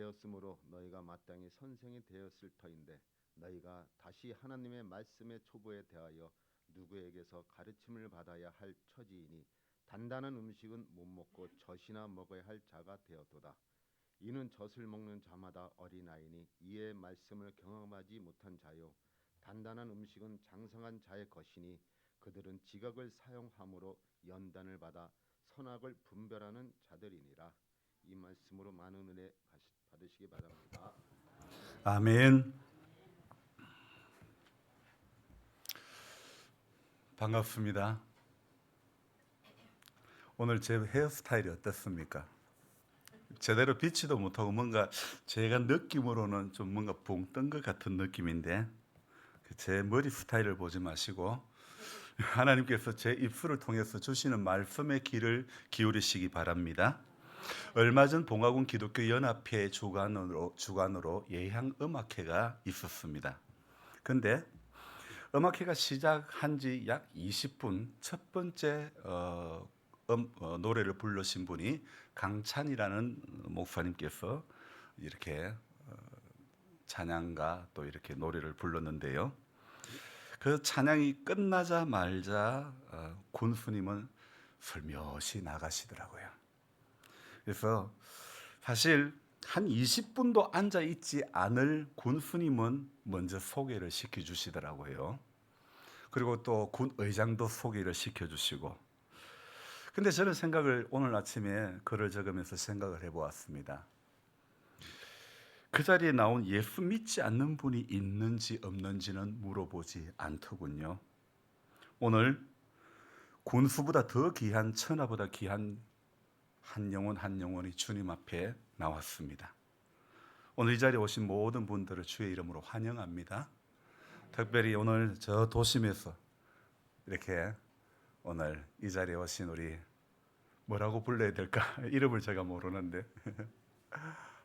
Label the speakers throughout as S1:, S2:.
S1: 되었으므로 너희가 마땅히 선생이 되었을 터인데 너희가 다시 하나님의 말씀의 초보에 대하여 누구에게서 가르침을 받아야 할 처지이니 단단한 음식은 못 먹고 젖이나 먹어야 할 자가 되었도다. 이는 젖을 먹는 자마다 어린아이니 이의 말씀을 경험하지 못한 자요 단단한 음식은 장성한 자의 것이니 그들은 지각을 사용함으로 연단을 받아 선악을 분별하는 자들이니라. 이 말씀으로 많은 은혜 받으시기 바랍니다.
S2: 아멘. 반갑습니다. 오늘 제 헤어스타일이 어떻습니까? 제대로 비치도 못하고 뭔가 제가 느낌으로는 좀 뭔가 붕 뜬 것 같은 느낌인데 제 머리 스타일을 보지 마시고 하나님께서 제 입술을 통해서 주시는 말씀의 귀를 기울이시기 바랍니다. 얼마 전 봉화군 기독교 연합회 주관으로 예향 음악회가 있었습니다. 근데 음악회가 시작한 지 약 20분 첫 번째 노래를 부르신 분이 강찬이라는 목사님께서 이렇게 찬양가 또 이렇게 노래를 불렀는데요. 그 찬양이 끝나자마자 군수님은 슬며시 나가시더라고요. 그래서 사실 한 20분도 앉아 있지 않을 군수님은 먼저 소개를 시켜주시더라고요. 그리고 또 군 의장도 소개를 시켜주시고. 근데 저는 오늘 아침에 글을 적으면서 생각을 해보았습니다. 그 자리에 나온 예수 믿지 않는 분이 있는지 없는지는 물어보지 않더군요. 오늘 군수보다 더 귀한, 천하보다 귀한 한 영혼이 주님 앞에 나왔습니다. 오늘 이 자리에 오신 모든 분들을 주의 이름으로 환영합니다. 특별히 오늘 저 도심에서 이렇게 오늘 이 자리에 오신 우리 뭐라고 불러야 될까? 이름을 제가 모르는데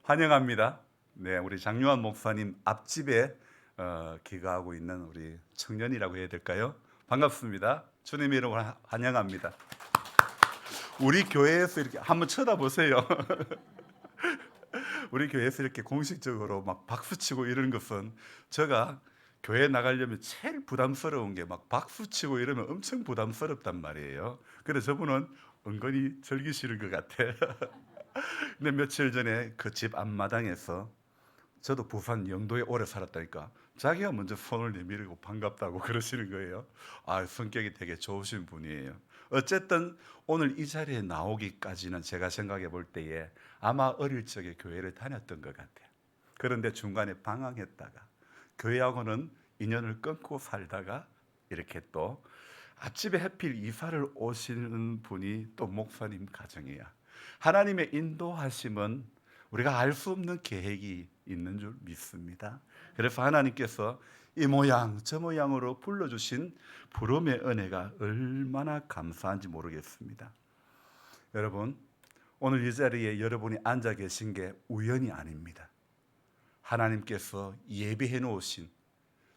S2: 환영합니다. 네, 우리 장유한 목사님 앞집에 기가하고 있는 우리 청년이라고 해야 될까요? 반갑습니다. 주님의 이름으로 환영합니다. 우리 교회에서 이렇게 한번 쳐다보세요. 우리 교회에서 이렇게 공식적으로 막 박수치고 이러는 것은 제가 교회 나가려면 제일 부담스러운 게 막 박수치고 이러면 엄청 부담스럽단 말이에요. 그래서 저분은 은근히 즐기시는 것 같아. 근데 며칠 전에 그 집 앞마당에서 저도 부산 영도에 오래 살았다니까 자기가 먼저 손을 내밀고 반갑다고 그러시는 거예요. 아, 성격이 되게 좋으신 분이에요. 어쨌든 오늘 이 자리에 나오기까지는 제가 생각해 볼 때에 아마 어릴 적에 교회를 다녔던 것 같아요. 그런데 중간에 방황했다가 교회하고는 인연을 끊고 살다가 이렇게 또 앞집에 하필 이사를 오시는 분이 또 목사님 가정이야. 하나님의 인도하심은 우리가 알 수 없는 계획이 있는 줄 믿습니다. 그래서 하나님께서 이 모양 저 모양으로 불러주신 부름의 은혜가 얼마나 감사한지 모르겠습니다. 여러분, 오늘 이 자리에 여러분이 앉아 계신 게 우연이 아닙니다. 하나님께서 예비해 놓으신,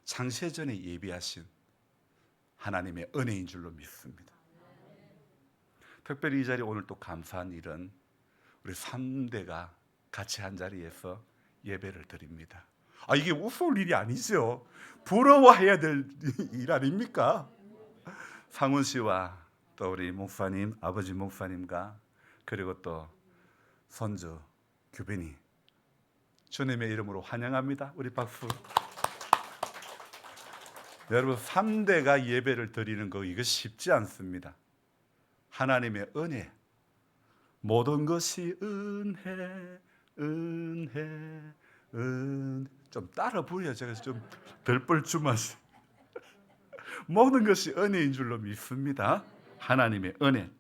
S2: 창세전에 예비하신 하나님의 은혜인 줄로 믿습니다. 특별히 이 자리에 오늘 또 감사한 일은 우리 3대가 같이 한 자리에서 예배를 드립니다. 아, 이게 웃을 일이 아니죠. 부러워해야 될 일 아닙니까? 상훈 씨와 또 우리 목사님, 아버지 목사님과 그리고 또 손주 규빈이 주님의 이름으로 환영합니다. 우리 박수. 여러분, 3대가 예배를 드리는 거 이거 쉽지 않습니다. 하나님의 은혜, 모든 것이 은혜, 은혜, 좀 따라 부르려 제가 좀 별벌주마시. 모든 것이 은혜인 줄로 믿습니다. 하나님의 은혜.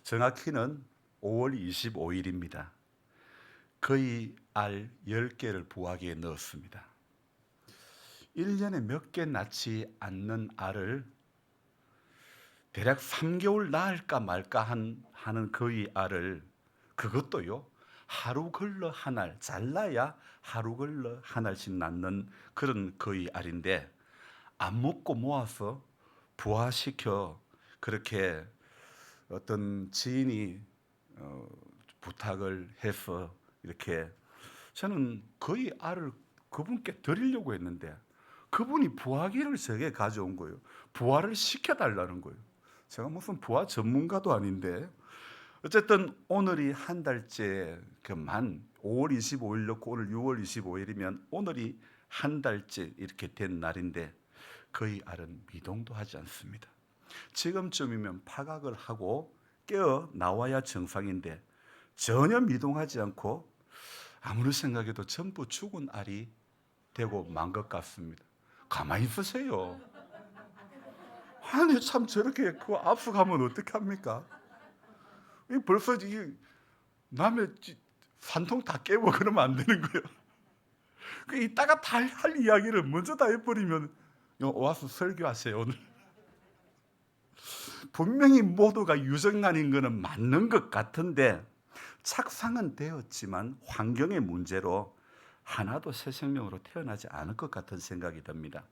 S2: 정확히는 5월 25일입니다. 거의 알 10개를 부화기에 넣었습니다. 1년에 몇 개 낳지 않는 알을 대략 3개월 낳을까 말까 하는 거의 알을, 그것도요 하루 걸러 한 알, 잘라야 하루 걸러 한 알씩 낳는 그런 거의 알인데 안 먹고 모아서 부화시켜 그렇게 어떤 지인이 부탁을 해서 이렇게 저는 거의 알을 그분께 드리려고 했는데 그분이 부화기를 제게 가져온 거예요. 부화를 시켜달라는 거예요. 제가 무슨 부화 전문가도 아닌데 어쨌든 오늘이 한 달째 만 5월 25일 넣고 오늘 6월 25일이면 오늘이 한 달째 이렇게 된 날인데 거의 알은 미동도 하지 않습니다. 지금쯤이면 파각을 하고 깨어 나와야 정상인데 전혀 미동하지 않고 아무리 생각해도 전부 죽은 알이 되고 만 것 같습니다. 가만히 있으세요. 아니 참 저렇게 그 압수가면 어떡합니까? 벌써 이 남의 산통 다 깨고 그러면 안 되는 거예요. 이따가 다 할 이야기를 먼저 다 해버리면 와서 설교하세요 오늘. 분명히 모두가 유정란인 것은 맞는 것 같은데 착상은 되었지만 환경의 문제로 하나도 새 생명으로 태어나지 않을 것 같은 생각이 듭니다.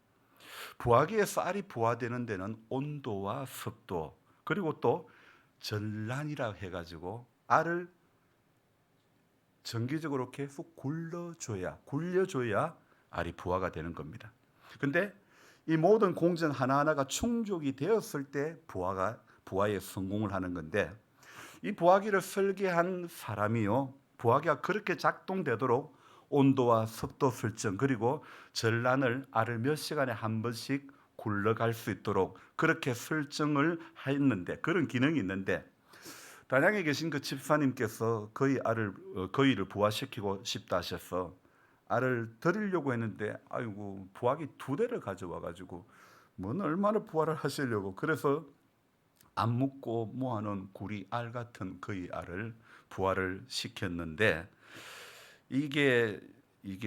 S2: 부화기에서 알이 부화되는 데는 온도와 습도 그리고 또 전란이라 해가지고 알을 정기적으로 계속 굴려줘야 알이 부화가 되는 겁니다. 근데 이 모든 공정 하나하나가 충족이 되었을 때 부화에 성공을 하는 건데 이 부화기를 설계한 사람이요 부화기가 그렇게 작동되도록 온도와 습도 설정 그리고 전란을 알을 몇 시간에 한 번씩 굴러갈 수 있도록 그렇게 설정을 했는데 그런 기능이 있는데 단양에 계신 그 집사님께서 거위를 부화시키고 싶다 하셔서 알을 드리려고 했는데 아이고 부화기 2대를 가져와 가지고 뭔 얼마나 부화를 하시려고 그래서 안 묻고 모아놓은 구리 알 같은 거위 알을 부화를 시켰는데 이게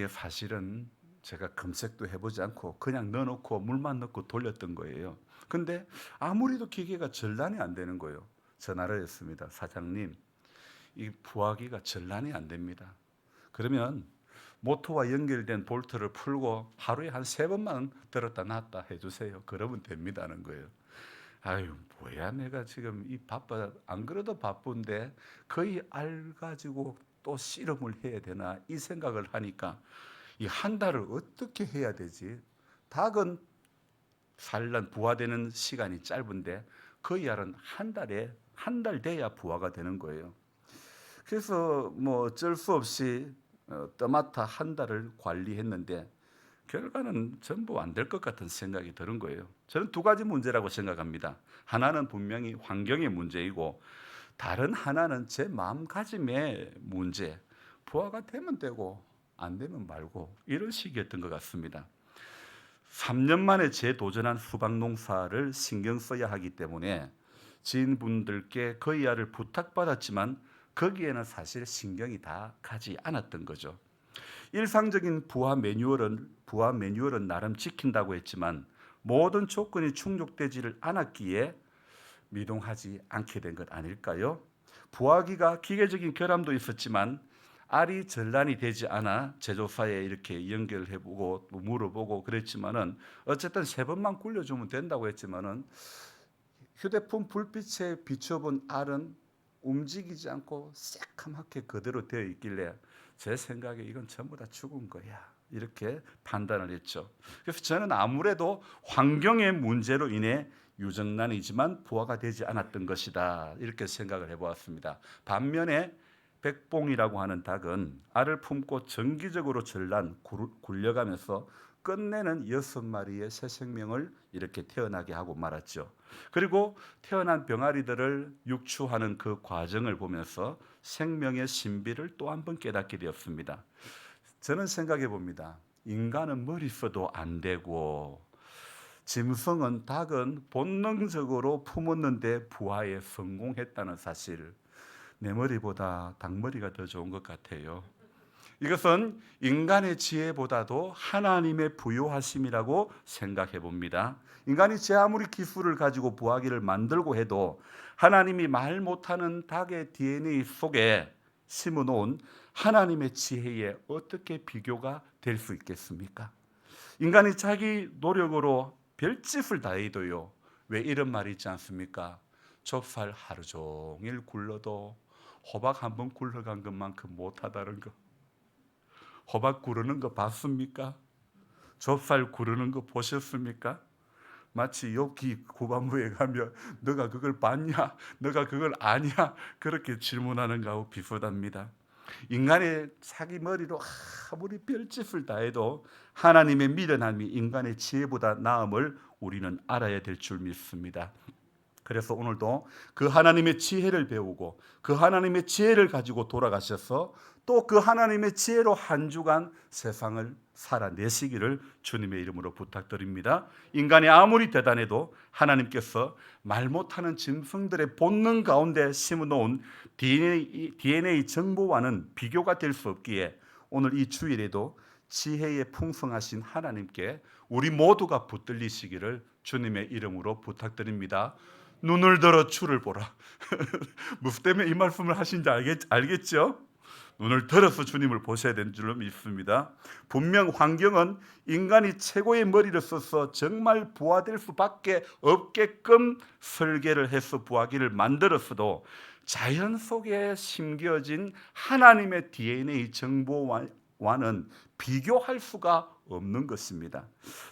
S2: 사실은 제가 검색도 해보지 않고 그냥 넣어놓고 물만 넣고 돌렸던 거예요. 근데 아무리도 기계가 절단이 안 되는 거예요. 전화를 했습니다. 사장님, 이 부화기가 절단이 안 됩니다. 그러면 모터와 연결된 볼트를 풀고 하루에 한 3번만 들었다 놨다 해주세요. 그러면 됩니다는 거예요. 아유 뭐야 내가 지금 이 바빠 안 그래도 바쁜데 거의 알 가지고 또 씨름을 해야 되나 이 생각을 하니까 이 한 달을 어떻게 해야 되지? 닭은 산란 부화되는 시간이 짧은데 거의 알은 한 달 돼야 부화가 되는 거예요. 그래서 뭐 어쩔 수 없이 떠맡아 한 달을 관리했는데 결과는 전부 안 될 것 같은 생각이 드는 거예요. 저는 2가지 문제라고 생각합니다. 하나는 분명히 환경의 문제이고 다른 하나는 제 마음가짐의 문제. 부화가 되면 되고 안 되면 말고 이런 식이었던 것 같습니다. 3년 만에 재도전한 수박 농사를 신경 써야 하기 때문에 지인분들께 거의알을 부탁받았지만 거기에는 사실 신경이 다 가지 않았던 거죠. 일상적인 부화 매뉴얼은 나름 지킨다고 했지만 모든 조건이 충족되지를 않았기에 미동하지 않게 된 것 아닐까요? 부화기가 기계적인 결함도 있었지만 알이 전란이 되지 않아 제조사에 이렇게 연결해보고 물어보고 그랬지만은 어쨌든 3번만 굴려주면 된다고 했지만은 휴대폰 불빛에 비춰본 알은 움직이지 않고 새카맣게 그대로 되어 있길래 제 생각에 이건 전부 다 죽은 거야 이렇게 판단을 했죠. 그래서 저는 아무래도 환경의 문제로 인해 유정란이지만 부화가 되지 않았던 것이다 이렇게 생각을 해보았습니다. 반면에 백봉이라고 하는 닭은 알을 품고 정기적으로 전란 굴려가면서 끝내는 6마리의 새 생명을 이렇게 태어나게 하고 말았죠. 그리고 태어난 병아리들을 육추하는 그 과정을 보면서 생명의 신비를 또 한 번 깨닫게 되었습니다. 저는 생각해 봅니다. 인간은 머리 써도 안 되고 짐승은 닭은 본능적으로 품었는데 부화에 성공했다는 사실 내 머리보다 닭머리가 더 좋은 것 같아요. 이것은 인간의 지혜보다도 하나님의 부요하심이라고 생각해 봅니다. 인간이 제 아무리 기술을 가지고 부화기를 만들고 해도 하나님이 말 못하는 닭의 DNA 속에 심어놓은 하나님의 지혜에 어떻게 비교가 될 수 있겠습니까? 인간이 자기 노력으로 별짓을 다 해도요. 왜 이런 말이 있지 않습니까? 좁쌀 하루 종일 굴러도 호박 한번 굴러간 것만큼 못하다는 거. 호박 구르는 거 봤습니까? 좁쌀 구르는 거 보셨습니까? 마치 욥기 후반부에 가면 너가 그걸 봤냐? 너가 그걸 아냐? 그렇게 질문하는 거하고 비슷합니다. 인간의 자기 머리로 아무리 별짓을 다해도 하나님의 미련함이 인간의 지혜보다 나음을 우리는 알아야 될 줄 믿습니다. 그래서 오늘도 그 하나님의 지혜를 배우고 그 하나님의 지혜를 가지고 돌아가셔서 또 그 하나님의 지혜로 한 주간 세상을 살아내시기를 주님의 이름으로 부탁드립니다. 인간이 아무리 대단해도 하나님께서 말 못하는 짐승들의 본능 가운데 심어놓은 DNA 정보와는 비교가 될 수 없기에 오늘 이 주일에도 지혜에 풍성하신 하나님께 우리 모두가 붙들리시기를 주님의 이름으로 부탁드립니다. 눈을 들어 주를 보라. 무슨 때문에 이 말씀을 하신지 알겠죠? 눈을 들어서 주님을 보셔야 되는 줄로 믿습니다. 분명 환경은 인간이 최고의 머리를 써서 정말 부화될 수밖에 없게끔 설계를 해서 부화기를 만들었어도 자연 속에 심겨진 하나님의 DNA 정보와는 비교할 수가 없는 것입니다.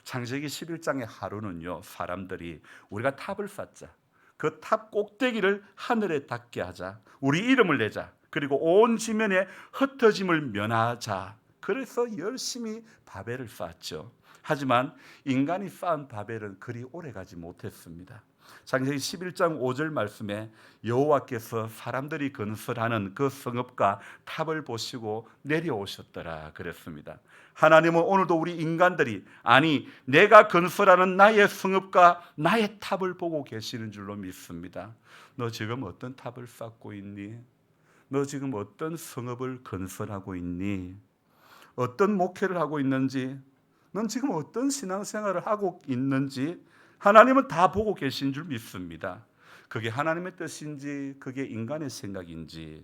S2: 창세기 11장의 하루는요, 사람들이 우리가 탑을 쌓자, 그 탑 꼭대기를 하늘에 닿게 하자, 우리 이름을 내자, 그리고 온 지면에 흩어짐을 면하자, 그래서 열심히 바벨을 쌓았죠. 하지만 인간이 쌓은 바벨은 그리 오래가지 못했습니다. 창세기 11장 5절 말씀에 여호와께서 사람들이 건설하는 그 성읍과 탑을 보시고 내려오셨더라 그랬습니다. 하나님은 오늘도 우리 인간들이, 아니 내가 건설하는 나의 성읍과 나의 탑을 보고 계시는 줄로 믿습니다. 너 지금 어떤 탑을 쌓고 있니? 너 지금 어떤 성읍을 건설하고 있니? 어떤 목회를 하고 있는지, 넌 지금 어떤 신앙생활을 하고 있는지 하나님은 다 보고 계신 줄 믿습니다. 그게 하나님의 뜻인지 그게 인간의 생각인지,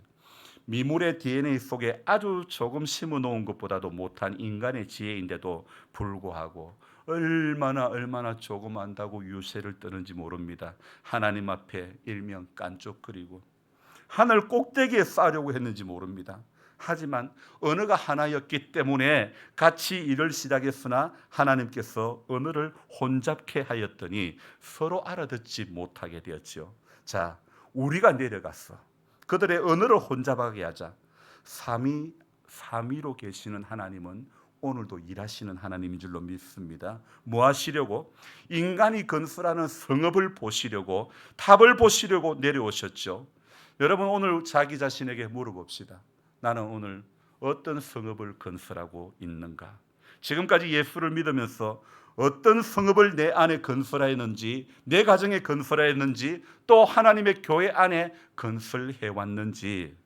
S2: 미물의 DNA 속에 아주 조금 심어놓은 것보다도 못한 인간의 지혜인데도 불구하고 얼마나 조금 안다고 유세를 떠는지 모릅니다. 하나님 앞에 일명 깐족거리고 하늘 꼭대기에 쌓으려고 했는지 모릅니다. 하지만 언어가 하나였기 때문에 같이 일을 시작했으나 하나님께서 언어를 혼잡케 하였더니 서로 알아듣지 못하게 되었지요. 자, 우리가 내려갔어. 그들의 언어를 혼잡하게 하자. 삼위로 계시는 하나님은 오늘도 일하시는 하나님인 줄로 믿습니다. 뭐 하시려고? 인간이 건설하는 성읍을 보시려고, 탑을 보시려고 내려오셨죠. 여러분, 오늘 자기 자신에게 물어봅시다. 나는 오늘 어떤 성읍을 건설하고 있는가? 지금까지 예수를 믿으면서 어떤 성읍을 내 안에 건설하였는지, 내 가정에 건설하였는지, 또 하나님의 교회 안에 건설해 왔는지.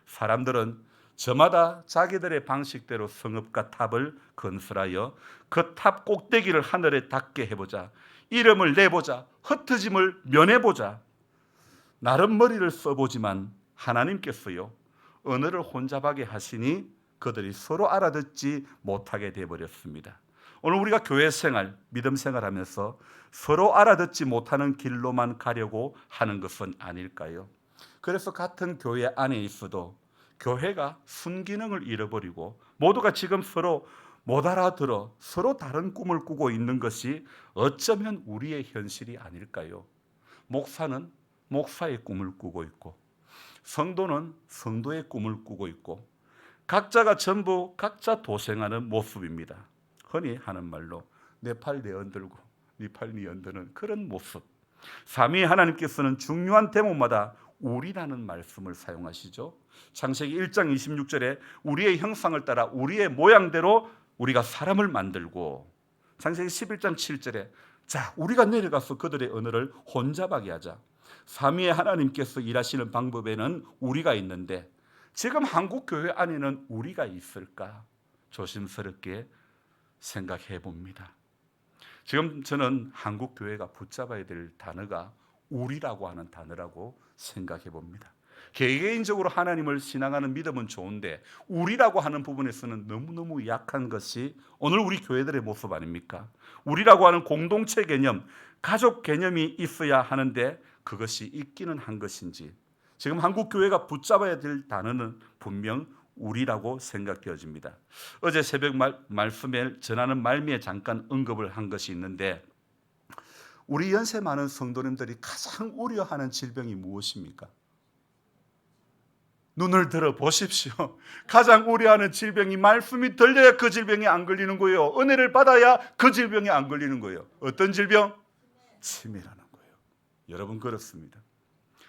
S2: 사람들은 저마다 자기들의 방식대로 성읍과 탑을 건설하여 그 탑 꼭대기를 하늘에 닿게 해보자, 이름을 내보자, 흩어짐을 면해보자, 나름 머리를 써보지만 하나님께서요, 언어를 혼잡하게 하시니 그들이 서로 알아듣지 못하게 되어버렸습니다. 오늘 우리가 교회 생활, 믿음 생활하면서 서로 알아듣지 못하는 길로만 가려고 하는 것은 아닐까요? 그래서 같은 교회 안에 있어도 교회가 순기능을 잃어버리고 모두가 지금 서로 못 알아들어 서로 다른 꿈을 꾸고 있는 것이 어쩌면 우리의 현실이 아닐까요? 목사는 목사의 꿈을 꾸고 있고, 성도는 성도의 꿈을 꾸고 있고, 각자가 전부 각자 도생하는 모습입니다. 흔히 하는 말로 내 팔 내 얹들고 네 팔 네 얹드는 그런 모습. 삼위 하나님께서는 중요한 대목마다 우리라는 말씀을 사용하시죠. 창세기 1장 26절에 우리의 형상을 따라 우리의 모양대로 우리가 사람을 만들고, 창세기 11장 7절에 자, 우리가 내려가서 그들의 언어를 혼잡하게 하자. 삼위의 하나님께서 일하시는 방법에는 우리가 있는데 지금 한국 교회 안에는 우리가 있을까? 조심스럽게 생각해 봅니다. 지금 저는 한국 교회가 붙잡아야 될 단어가 우리라고 하는 단어라고 생각해 봅니다. 개개인적으로 하나님을 신앙하는 믿음은 좋은데 우리라고 하는 부분에서는 너무너무 약한 것이 오늘 우리 교회들의 모습 아닙니까? 우리라고 하는 공동체 개념, 가족 개념이 있어야 하는데 그것이 있기는 한 것인지, 지금 한국 교회가 붙잡아야 될 단어는 분명 우리라고 생각되어집니다. 어제 새벽 말씀에 전하는 말미에 잠깐 언급을 한 것이 있는데, 우리 연세 많은 성도님들이 가장 우려하는 질병이 무엇입니까? 눈을 들어 보십시오. 가장 우려하는 질병이 말씀이 들려야 그 질병에 안 걸리는 거예요. 은혜를 받아야 그 질병에 안 걸리는 거예요. 어떤 질병? 치매라는 거예요. 여러분, 그렇습니다.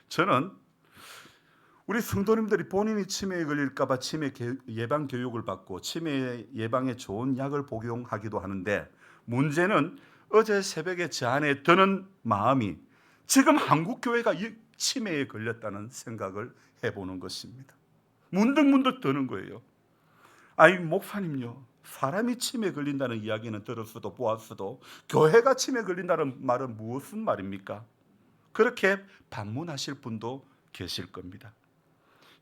S2: 저는 우리 성도님들이 본인이 치매에 걸릴까 봐 치매 예방 교육을 받고 치매 예방에 좋은 약을 복용하기도 하는데, 문제는 어제 새벽에 제 안에 드는 마음이 지금 한국 교회가 치매에 걸렸다는 생각을 해보는 것입니다. 문득문득 드는 거예요. 아니, 목사님요, 사람이 치매에 걸린다는 이야기는 들었어도 보았어도 교회가 치매에 걸린다는 말은 무슨 말입니까? 그렇게 반문하실 분도 계실 겁니다.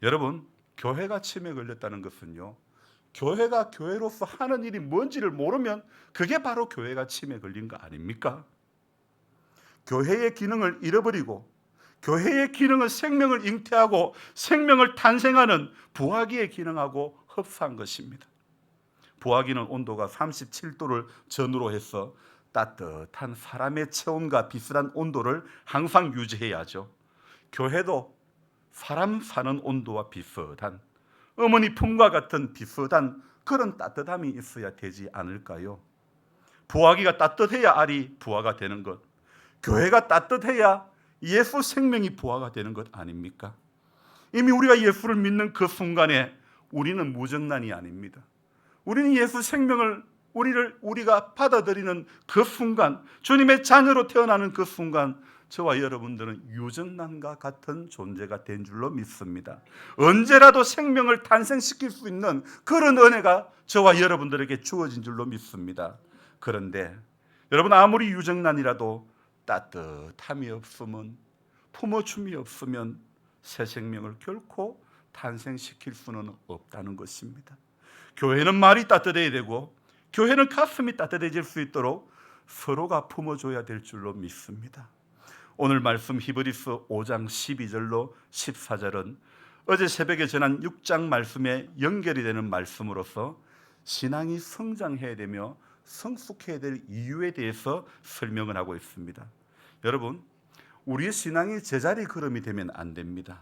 S2: 여러분, 교회가 치매에 걸렸다는 것은요, 교회가 교회로서 하는 일이 뭔지를 모르면 그게 바로 교회가 치매에 걸린 거 아닙니까? 교회의 기능을 잃어버리고 교회의 기능은 생명을 잉태하고 생명을 탄생하는 부화기의 기능하고 흡사한 것입니다. 부화기는 온도가 37도를 전후로 해서 따뜻한 사람의 체온과 비슷한 온도를 항상 유지해야죠. 교회도 사람 사는 온도와 비슷한, 어머니 품과 같은 비슷한 그런 따뜻함이 있어야 되지 않을까요? 부화기가 따뜻해야 알이 부화가 되는 것, 교회가 따뜻해야 예수 생명이 부화가 되는 것 아닙니까? 이미 우리가 예수를 믿는 그 순간에 우리는 무정란이 아닙니다. 우리는 예수 생명을 우리가 받아들이는 그 순간, 주님의 자녀로 태어나는 그 순간, 저와 여러분들은 유정란과 같은 존재가 된 줄로 믿습니다. 언제라도 생명을 탄생시킬 수 있는 그런 은혜가 저와 여러분들에게 주어진 줄로 믿습니다. 그런데 여러분, 아무리 유정란이라도 따뜻함이 없으면, 품어줌이 없으면 새 생명을 결코 탄생시킬 수는 없다는 것입니다. 교회는 말이 따뜻해야 되고 교회는 가슴이 따뜻해질 수 있도록 서로가 품어줘야 될 줄로 믿습니다. 오늘 말씀 히브리서 5장 12절로 14절은 어제 새벽에 전한 6장 말씀에 연결이 되는 말씀으로서 신앙이 성장해야 되며 성숙해야 될 이유에 대해서 설명을 하고 있습니다. 여러분, 우리의 신앙이 제자리 걸음이 되면 안 됩니다.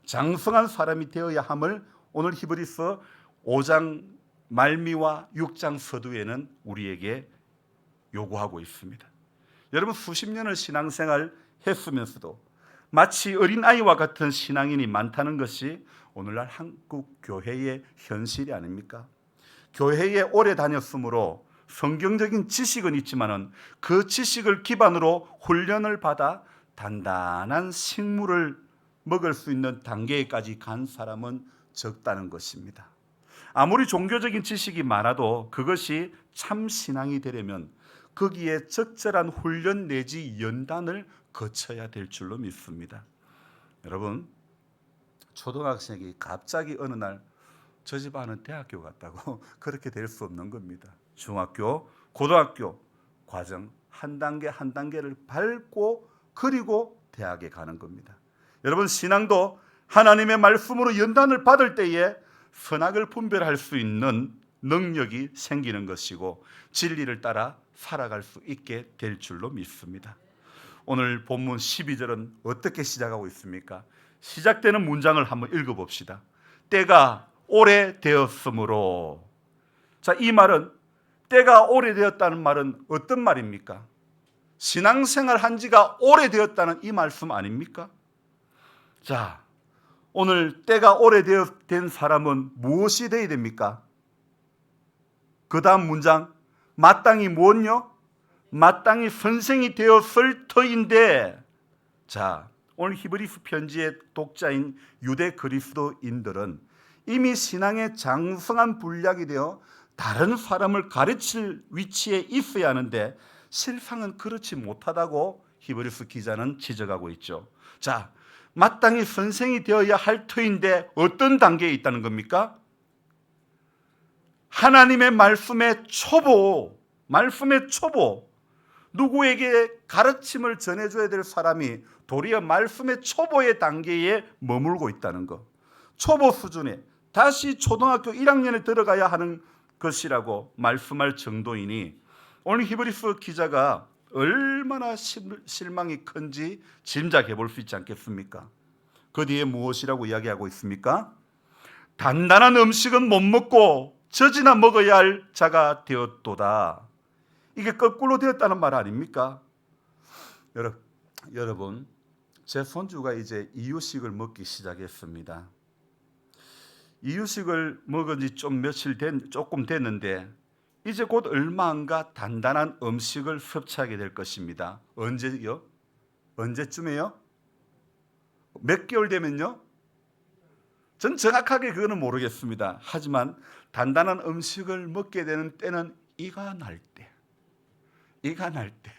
S2: 장성한 사람이 되어야 함을 오늘 히브리서 5장 말미와 6장 서두에는 우리에게 요구하고 있습니다. 여러분, 수십 년을 신앙생활 했으면서도 마치 어린아이와 같은 신앙인이 많다는 것이 오늘날 한국 교회의 현실이 아닙니까? 교회에 오래 다녔으므로 성경적인 지식은 있지만은 그 지식을 기반으로 훈련을 받아 단단한 식물을 먹을 수 있는 단계까지 간 사람은 적다는 것입니다. 아무리 종교적인 지식이 많아도 그것이 참 신앙이 되려면 거기에 적절한 훈련 내지 연단을 거쳐야 될 줄로 믿습니다. 여러분, 초등학생이 갑자기 어느 날 저 집 아는 대학교 갔다고 그렇게 될 수 없는 겁니다. 중학교, 고등학교 과정 한 단계 한 단계를 밟고 그리고 대학에 가는 겁니다. 여러분, 신앙도 하나님의 말씀으로 연단을 받을 때에 선악을 분별할 수 있는 능력이 생기는 것이고 진리를 따라 살아갈 수 있게 될 줄로 믿습니다. 오늘 본문 12절은 어떻게 시작하고 있습니까? 시작되는 문장을 한번 읽어봅시다. 때가 오래되었으므로. 자, 이 말은, 때가 오래되었다는 말은 어떤 말입니까? 신앙생활 한 지가 오래되었다는 이 말씀 아닙니까? 자, 오늘 때가 오래된 사람은 무엇이 되어야 됩니까? 그 다음 문장, 마땅히 무엇요? 마땅히 선생이 되었을 터인데. 자, 오늘 히브리서 편지의 독자인 유대 그리스도인들은 이미 신앙의 장성한 분량이 되어 다른 사람을 가르칠 위치에 있어야 하는데 실상은 그렇지 못하다고 히브리서 기자는 지적하고 있죠. 자, 마땅히 선생이 되어야 할 터인데 어떤 단계에 있다는 겁니까? 하나님의 말씀의 초보, 누구에게 가르침을 전해줘야 될 사람이 도리어 말씀의 초보의 단계에 머물고 있다는 것. 초보 수준에 다시 초등학교 1학년에 들어가야 하는 것이라고 말씀할 정도이니 오늘 히브리서 기자가 얼마나 실망이 큰지 짐작해 볼 수 있지 않겠습니까? 그 뒤에 무엇이라고 이야기하고 있습니까? 단단한 음식은 못 먹고 젖이나 먹어야 할 자가 되었도다. 이게 거꾸로 되었다는 말 아닙니까? 여러분, 제 손주가 이제 이유식을 먹기 시작했습니다. 이유식을 먹은 지 조금 됐는데 이제 곧 얼마 안가 단단한 음식을 섭취하게 될 것입니다. 언제요? 언제쯤에요? 몇 개월 되면요? 전 정확하게 그거는 모르겠습니다. 하지만 단단한 음식을 먹게 되는 때는 이가 날 때. 이가 날 때.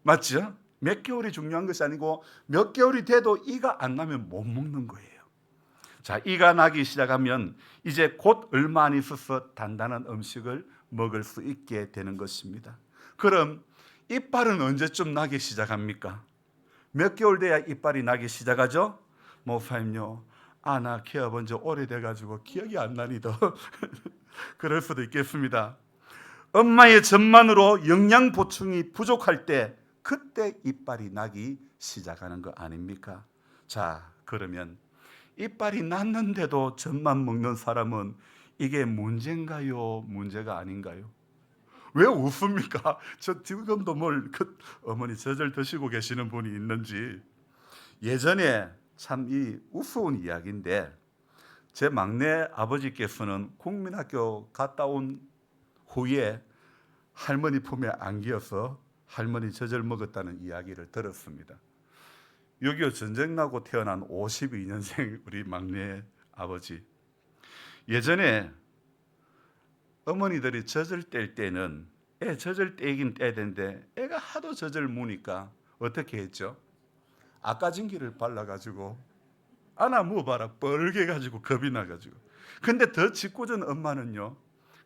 S2: 맞죠? 몇 개월이 중요한 것이 아니고 몇 개월이 돼도 이가 안 나면 못 먹는 거예요. 자, 이가 나기 시작하면 이제 곧 얼마 안 있어서 단단한 음식을 먹을 수 있게 되는 것입니다. 그럼 이빨은 언제쯤 나기 시작합니까? 몇 개월 돼야 이빨이 나기 시작하죠? 목사님요, 나 키워본 지 오래돼가지고 기억이 안 나니 더 그럴 수도 있겠습니다. 엄마의 젖만으로 영양 보충이 부족할 때 그때 이빨이 나기 시작하는 거 아닙니까? 자, 그러면 이빨이 났는데도 젖만 먹는 사람은 이게 문제인가요? 문제가 아닌가요? 왜 웃습니까? 저 지금도 어머니 젖을 드시고 계시는 분이 있는지. 예전에 참 이 우스운 이야기인데 제 막내 아버지께서는 국민학교 갔다 온 후에 할머니 품에 안기어서 할머니 젖을 먹었다는 이야기를 들었습니다. 6.25 전쟁 나고 태어난 52년생 우리 막내 아버지. 예전에 어머니들이 젖을 뗄 때는 젖을 떼긴 떼야 되는데 애가 하도 젖을 무니까 어떻게 했죠? 아까진기를 발라가지고 안아 무어봐라 뻘개가지고 겁이 나가지고. 근데 더 짓궂은 엄마는요,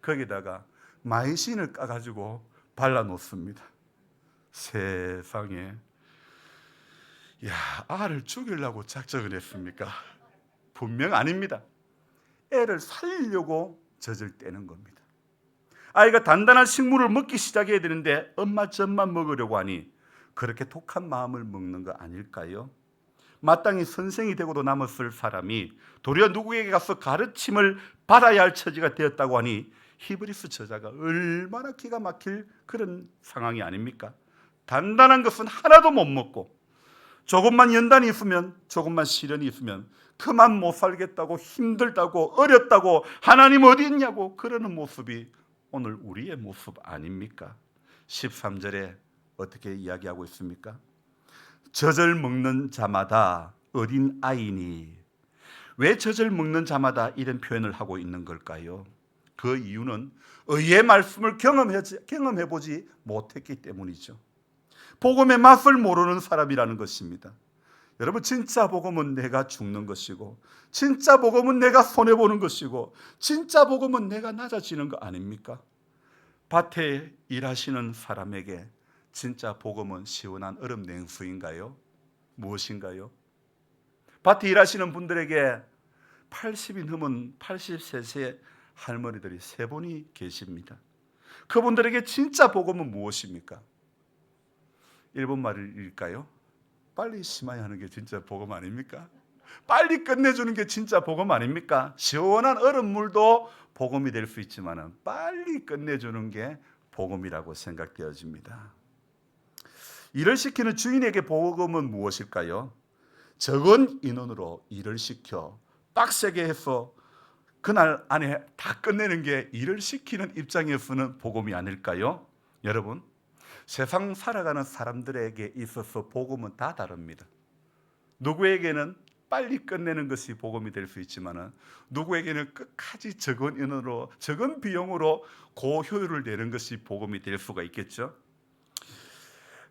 S2: 거기다가 마이신을 까가지고 발라놓습니다. 세상에, 야, 알을 죽이려고 작정을 했습니까? 분명 아닙니다. 애를 살리려고 젖을 떼는 겁니다. 아이가 단단한 식물을 먹기 시작해야 되는데 엄마 젖만 먹으려고 하니 그렇게 독한 마음을 먹는 거 아닐까요? 마땅히 선생이 되고도 남았을 사람이 도리어 누구에게 가서 가르침을 받아야 할 처지가 되었다고 하니 히브리서 저자가 얼마나 기가 막힐 그런 상황이 아닙니까? 단단한 것은 하나도 못 먹고 조금만 연단이 있으면, 조금만 시련이 있으면 그만 못 살겠다고, 힘들다고, 어렵다고, 하나님 어디 있냐고 그러는 모습이 오늘 우리의 모습 아닙니까? 13절에 어떻게 이야기하고 있습니까? 젖을 먹는 자마다 어린 아이니. 왜 젖을 먹는 자마다 이런 표현을 하고 있는 걸까요? 그 이유는 의의 말씀을 경험해보지 못했기 때문이죠. 복음의 맛을 모르는 사람이라는 것입니다. 여러분, 진짜 복음은 내가 죽는 것이고, 진짜 복음은 내가 손해보는 것이고, 진짜 복음은 내가 낮아지는 거 아닙니까? 밭에 일하시는 사람에게 진짜 복음은 시원한 얼음 냉수인가요? 무엇인가요? 밭에 일하시는 분들에게 80이 넘은 80세 할머니들이 세 분이 계십니다. 그분들에게 진짜 복음은 무엇입니까? 일본 말일까요? 빨리 심어야 하는 게 진짜 복음 아닙니까? 빨리 끝내주는 게 진짜 복음 아닙니까? 시원한 얼음물도 복음이 될 수 있지만 빨리 끝내주는 게 복음이라고 생각되어집니다. 일을 시키는 주인에게 복음은 무엇일까요? 적은 인원으로 일을 시켜 빡세게 해서 그날 안에 다 끝내는 게 일을 시키는 입장에서는 복음이 아닐까요? 여러분, 세상 살아가는 사람들에게 있어서 복음은 다 다릅니다. 누구에게는 빨리 끝내는 것이 복음이 될 수 있지만 누구에게는 끝까지 적은 인원으로, 적은 비용으로 고효율을 내는 것이 복음이 될 수가 있겠죠.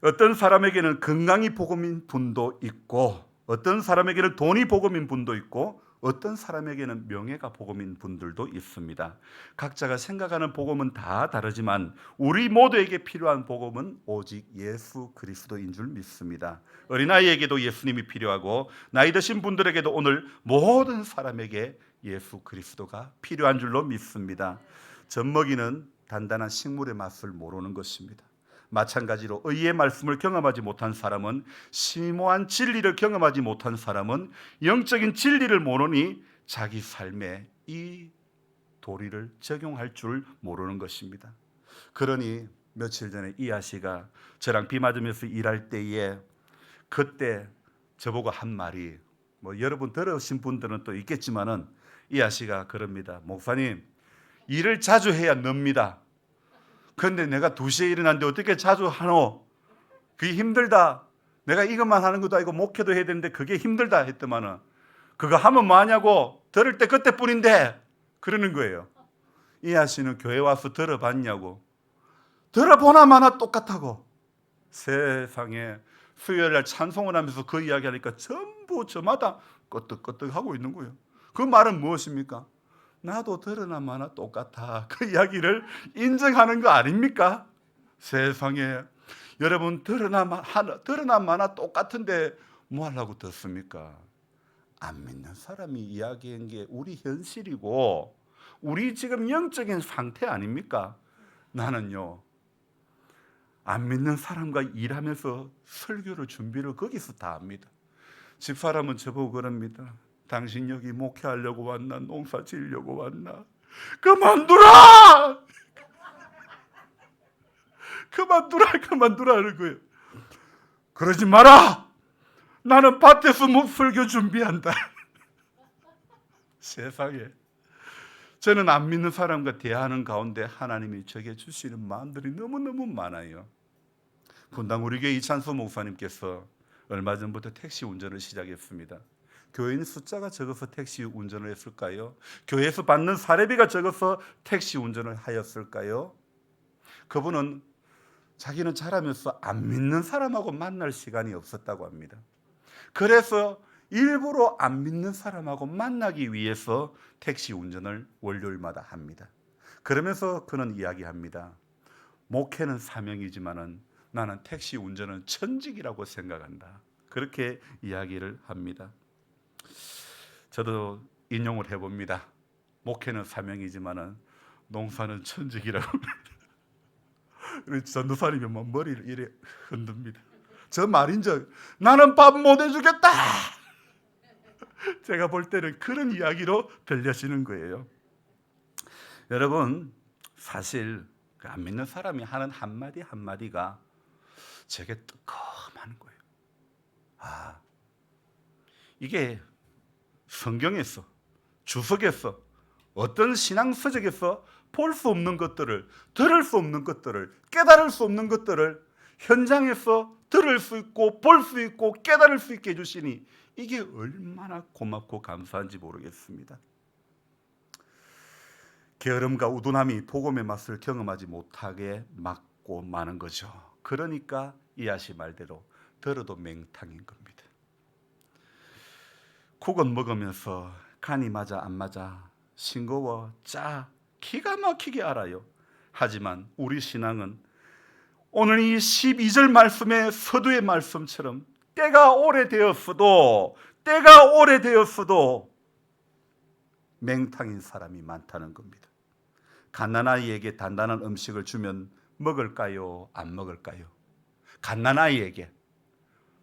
S2: 어떤 사람에게는 건강이 복음인 분도 있고, 어떤 사람에게는 돈이 복음인 분도 있고, 어떤 사람에게는 명예가 복음인 분들도 있습니다. 각자가 생각하는 복음은 다 다르지만 우리 모두에게 필요한 복음은 오직 예수 그리스도인 줄 믿습니다. 어린아이에게도 예수님이 필요하고 나이 드신 분들에게도 오늘 모든 사람에게 예수 그리스도가 필요한 줄로 믿습니다. 젖먹이는 단단한 식물의 맛을 모르는 것입니다. 마찬가지로 의의 말씀을 경험하지 못한 사람은, 심오한 진리를 경험하지 못한 사람은 영적인 진리를 모르니 자기 삶에 이 도리를 적용할 줄 모르는 것입니다. 그러니 며칠 전에 이하 씨가 저랑 비 맞으면서 일할 때에 그때 저보고 한 말이, 여러분 들으신 분들은 또 있겠지만은 이하 씨가 그럽니다. 목사님, 일을 자주 해야 늡니다. 그런데 내가 2시에 일어났는데 어떻게 자주 하노? 그게 힘들다. 내가 이것만 하는 것도 아니고 목회도 해야 되는데 그게 힘들다 했더만은, 그거 하면 뭐하냐고, 들을 때 그때뿐인데 그러는 거예요. 이하 씨는 교회 와서 들어봤냐고. 들어보나 마나 똑같다고. 세상에, 수요일날 찬송을 하면서 그 이야기하니까 전부 저마다 끄떡끄떡하고 있는 거예요. 그 말은 무엇입니까? 나도 들으나 마나 똑같아. 그 이야기를 인정하는 거 아닙니까? 세상에, 여러분 들으나 마나 똑같은데 뭐 하려고 듣습니까? 안 믿는 사람이 이야기한 게 우리 현실이고 우리 지금 영적인 상태 아닙니까? 나는요, 안 믿는 사람과 일하면서 설교를 준비를 거기서 다 합니다. 집사람은 저보고 그럽니다. 당신 여기 목회하려고 왔나? 농사 지으려고 왔나? 그만두라! 그만두라 하는 거예요. 그러지 마라! 나는 밭에서 설교 준비한다. 세상에, 저는 안 믿는 사람과 대화하는 가운데 하나님이 저에게 주시는 마음들이 너무너무 많아요. 분당 우리 교회 이찬수 목사님께서 얼마 전부터 택시 운전을 시작했습니다. 교인 숫자가 적어서 택시 운전을 했을까요? 교회에서 받는 사례비가 적어서 택시 운전을 하였을까요? 그분은 자기는 자라면서 안 믿는 사람하고 만날 시간이 없었다고 합니다. 그래서 일부러 안 믿는 사람하고 만나기 위해서 택시 운전을 월요일마다 합니다. 그러면서 그는 이야기합니다. 목회는 사명이지만은 나는 택시 운전은 천직이라고 생각한다. 그렇게 이야기를 합니다. 저도 인용을 해봅니다. 목회는 사명이지만은 농사는 천직이라고. 전도사님이 머리를 이래 흔듭니다. 저 말인즉 나는 밥 못 해주겠다. 제가 볼 때는 그런 이야기로 들려지는 거예요. 여러분, 사실 안 믿는 사람이 하는 한마디 한마디가 제게 뜨끔한 거예요. 이게 성경에서, 주석에서, 어떤 신앙서적에서 볼 수 없는 것들을, 들을 수 없는 것들을, 깨달을 수 없는 것들을 현장에서 들을 수 있고 볼 수 있고 깨달을 수 있게 해주시니 이게 얼마나 고맙고 감사한지 모르겠습니다. 게으름과 우둔함이 복음의 맛을 경험하지 못하게 막고 마는 거죠. 그러니까 이하시 말대로 들어도 맹탕인 겁니다. 국은 먹으면서 간이 맞아 안 맞아, 싱거워 짜 기가 막히게 알아요. 하지만 우리 신앙은 오늘 이 12절 말씀의 서두의 말씀처럼 때가 오래되었어도 맹탕인 사람이 많다는 겁니다. 갓난아이에게 단단한 음식을 주면 먹을까요? 안 먹을까요? 갓난아이에게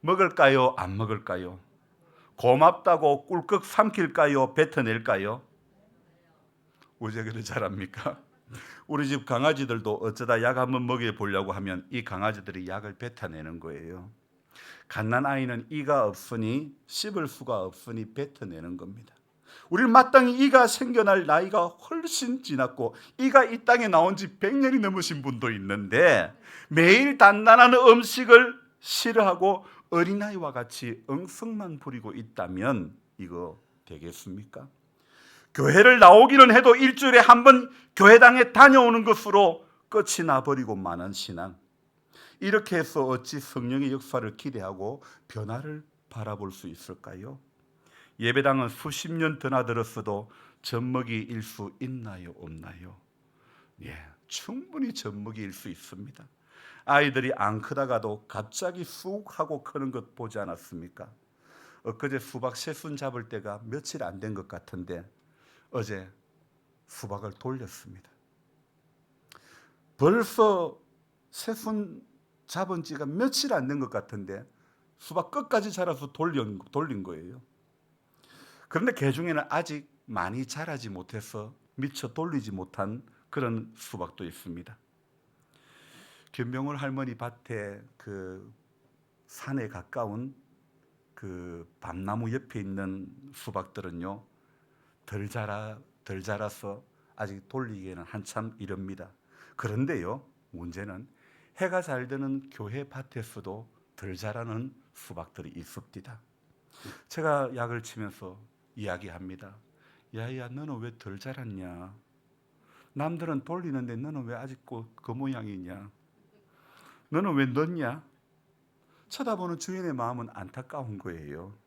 S2: 먹을까요? 안 먹을까요? 고맙다고 꿀꺽 삼킬까요? 뱉어낼까요? 어제 그래 잘합니까? 우리 집 강아지들도 어쩌다 약 한번 먹여보려고 하면 이 강아지들이 약을 뱉어내는 거예요. 갓난아이는 이가 없으니, 씹을 수가 없으니 뱉어내는 겁니다. 우리는 마땅히 이가 생겨날 나이가 훨씬 지났고 이가 이 땅에 나온 지 100년이 넘으신 분도 있는데 매일 단단한 음식을 싫어하고 어린아이와 같이 엉성만 부리고 있다면 이거 되겠습니까? 교회를 나오기는 해도 일주일에 한 번 교회당에 다녀오는 것으로 끝이 나버리고 마는 신앙, 이렇게 해서 어찌 성령의 역사를 기대하고 변화를 바라볼 수 있을까요? 예배당은 수십 년 드나들었어도 젖먹이일 수 있나요, 없나요? 예, 충분히 젖먹이일 수 있습니다. 아이들이 안 크다가도 갑자기 쑥 하고 크는 것 보지 않았습니까? 엊그제 수박 새순 잡을 때가 며칠 안 된 것 같은데 어제 수박을 돌렸습니다. 벌써 새순 잡은 지가 며칠 안 된 것 같은데 수박 끝까지 자라서 돌린 거예요. 그런데 그 중에는 아직 많이 자라지 못해서 미처 돌리지 못한 그런 수박도 있습니다. 김병월 할머니 밭에 그 산에 가까운 그 밤나무 옆에 있는 수박들은요, 덜 자라서 아직 돌리기에는 한참 이릅니다. 그런데요, 문제는 해가 잘 드는 교회 밭에서도 덜 자라는 수박들이 있습니다. 제가 약을 치면서 이야기합니다. 야야, 너는 왜 덜 자랐냐? 남들은 돌리는데 너는 왜 아직도 그 모양이냐? 너는 왜 늦냐? 쳐다보는 주인의 마음은 안타까운 거예요.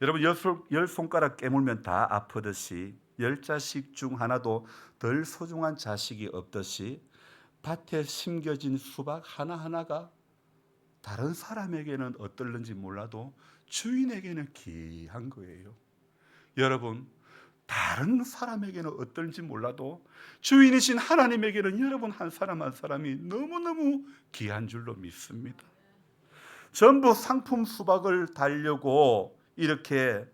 S2: 여러분, 열 손가락 깨물면 다 아프듯이 10자식 중 하나도 덜 소중한 자식이 없듯이 밭에 심겨진 수박 하나하나가 다른 사람에게는 어떨는지 몰라도 주인에게는 귀한 거예요. 여러분, 다른 사람에게는 어떨지 몰라도 주인이신 하나님에게는 여러분 한 사람 한 사람이 너무너무 귀한 줄로 믿습니다. 전부 상품 수박을 달려고 이렇게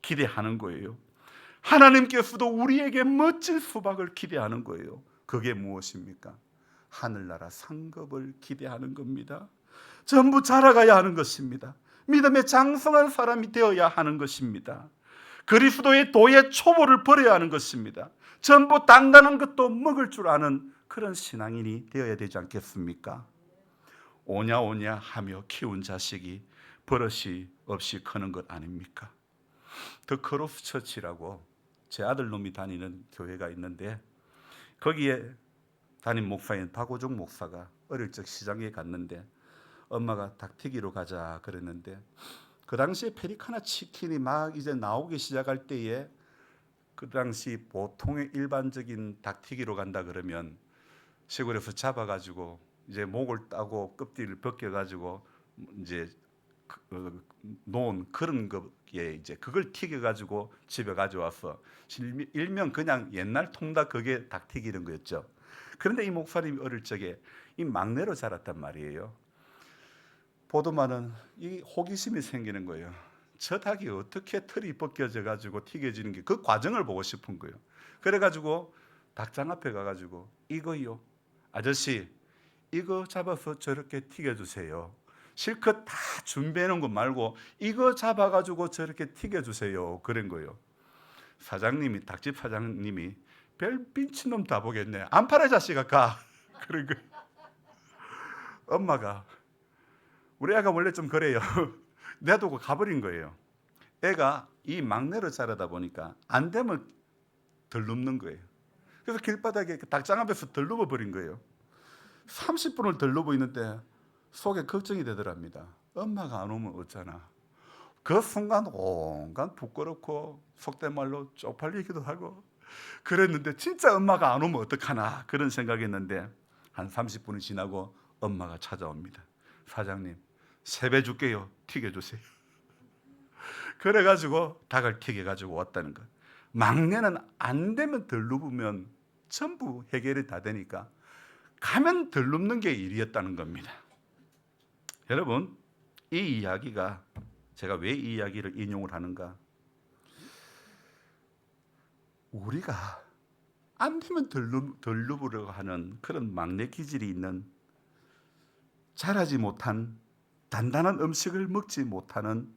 S2: 기대하는 거예요. 하나님께서도 우리에게 멋진 수박을 기대하는 거예요. 그게 무엇입니까? 하늘나라 상급을 기대하는 겁니다. 전부 자라가야 하는 것입니다. 믿음의 장성한 사람이 되어야 하는 것입니다. 그리스도의 도의 초보를 버려야 하는 것입니다. 전부 단단한 것도 먹을 줄 아는 그런 신앙인이 되어야 되지 않겠습니까? 오냐 오냐 하며 키운 자식이 버릇이 없이 크는 것 아닙니까? 더 크로스 처치라고 제 아들놈이 다니는 교회가 있는데 거기에 담임 목사인 박오종 목사가 어릴 적 시장에 갔는데 엄마가 닭튀기로 가자 그랬는데 그 당시에 페리카나 치킨이 막 이제 나오기 시작할 때에 그 당시 보통의 일반적인 닭튀기로 간다 그러면 시골에서 잡아가지고 이제 목을 따고 껍질을 벗겨가지고 이제 놓은 그런 거에 이제 그걸 튀겨가지고 집에 가져와서 일명 그냥 옛날 통닭 그게 닭튀기는 거였죠. 그런데 이 목사님이 어릴 적에 이 막내로 자랐단 말이에요. 보더만은 이 호기심이 생기는 거예요. 저 닭이 어떻게 털이 벗겨져 가지고 튀겨지는 게 그 과정을 보고 싶은 거예요. 그래가지고 닭장 앞에 가가지고 이거요, 아저씨 이거 잡아서 저렇게 튀겨주세요. 실컷 다 준비해 놓은 거 말고 이거 잡아가지고 저렇게 튀겨주세요. 그런 거예요. 사장님이, 닭집 사장님이 별 빈친놈 다 보겠네. 안 팔아 자식아 가. 그런 거예요. 엄마가 우리 애가 원래 좀 그래요. 내두고 가버린 거예요. 애가 이 막내로 자라다 보니까 안 되면 덜 눕는 거예요. 그래서 길바닥에 닭장 앞에서 덜 눕어버린 거예요. 30분을 덜 눕어 있는데 속에 걱정이 되더랍니다. 엄마가 안 오면 어쩌나. 그 순간 온갖 부끄럽고 속된 말로 쪽팔리기도 하고 그랬는데 진짜 엄마가 안 오면 어떡하나 그런 생각했는데 한 30분이 지나고 엄마가 찾아옵니다. 사장님 세배 줄게요. 튀겨주세요. 그래가지고 닭을 튀겨가지고 왔다는 거. 막내는 안 되면 덜 눕으면 전부 해결이 다 되니까 가면 덜 눕는 게 일이었다는 겁니다. 여러분, 이 이야기가 제가 왜 이 이야기를 인용을 하는가? 우리가 안 되면 덜 눕으려고 하는 그런 막내 기질이 있는 자라지 못한 단단한 음식을 먹지 못하는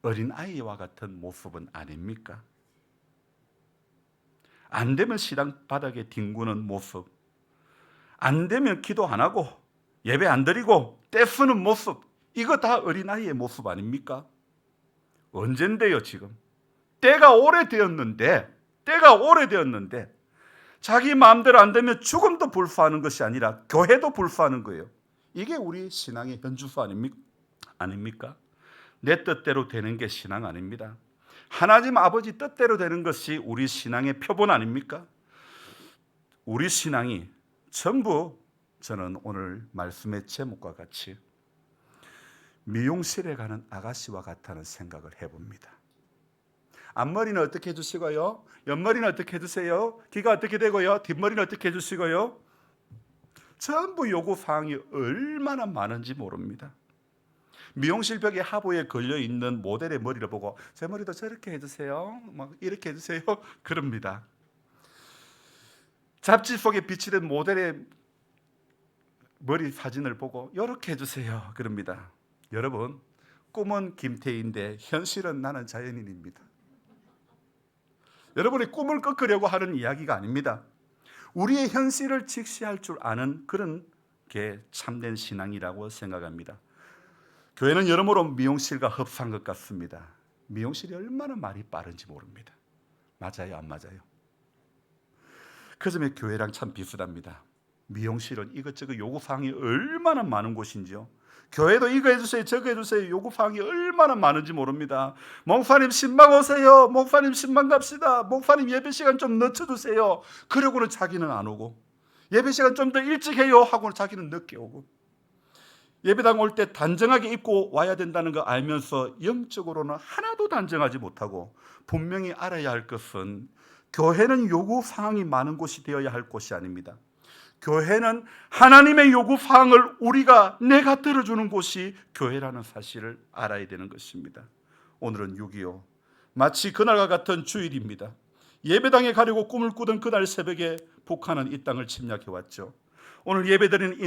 S2: 어린아이와 같은 모습은 아닙니까? 안 되면 시당 바닥에 뒹구는 모습, 안 되면 기도 안 하고 예배 안 드리고 떼쓰는 모습, 이거 다 어린아이의 모습 아닙니까? 언젠데요 지금? 때가 오래되었는데 자기 마음대로 안 되면 죽음도 불수하는 것이 아니라 교회도 불수하는 거예요. 이게 우리 신앙의 현주소 아닙니까? 내 뜻대로 되는 게 신앙 아닙니다. 하나님 아버지 뜻대로 되는 것이 우리 신앙의 표본 아닙니까? 우리 신앙이 전부 저는 오늘 말씀의 제목과 같이 미용실에 가는 아가씨와 같다는 생각을 해봅니다. 앞머리는 어떻게 해주시고요? 옆머리는 어떻게 해주세요? 귀가 어떻게 되고요? 뒷머리는 어떻게 해주시고요? 전부 요구사항이 얼마나 많은지 모릅니다. 미용실 벽에 하부에 걸려있는 모델의 머리를 보고 제 머리도 저렇게 해주세요, 막 이렇게 해주세요 그럽니다. 잡지 속에 비치된 모델의 머리 사진을 보고 이렇게 해주세요 그럽니다. 여러분, 꿈은 김태희인데 현실은 나는 자연인입니다. 여러분의 꿈을 꺾으려고 하는 이야기가 아닙니다. 우리의 현실을 직시할 줄 아는 그런 게 참된 신앙이라고 생각합니다. 교회는 여러모로 미용실과 흡사한 것 같습니다. 미용실이 얼마나 말이 빠른지 모릅니다. 맞아요, 안 맞아요? 그 점에 교회랑 참 비슷합니다. 미용실은 이것저것 요구사항이 얼마나 많은 곳인지요. 교회도 이거 해주세요 저거 해주세요 요구사항이 얼마나 많은지 모릅니다. 목사님 신방 오세요, 목사님 신방 갑시다, 목사님 예배시간 좀 늦춰주세요 그러고는 자기는 안 오고, 예배시간 좀 더 일찍 해요 하고는 자기는 늦게 오고, 예배당 올 때 단정하게 입고 와야 된다는 거 알면서 영적으로는 하나도 단정하지 못하고, 분명히 알아야 할 것은 교회는 요구사항이 많은 곳이 되어야 할 곳이 아닙니다. 교회는 하나님의 요구사항을 내가 들어주는 곳이 교회라는 사실을 알아야 되는 것입니다. 오늘은 6.25 마치 그날과 같은 주일입니다. 예배당에 가려고 꿈을 꾸던 그날 새벽에 북한은 이 땅을 침략해왔죠. 오늘 예배드리는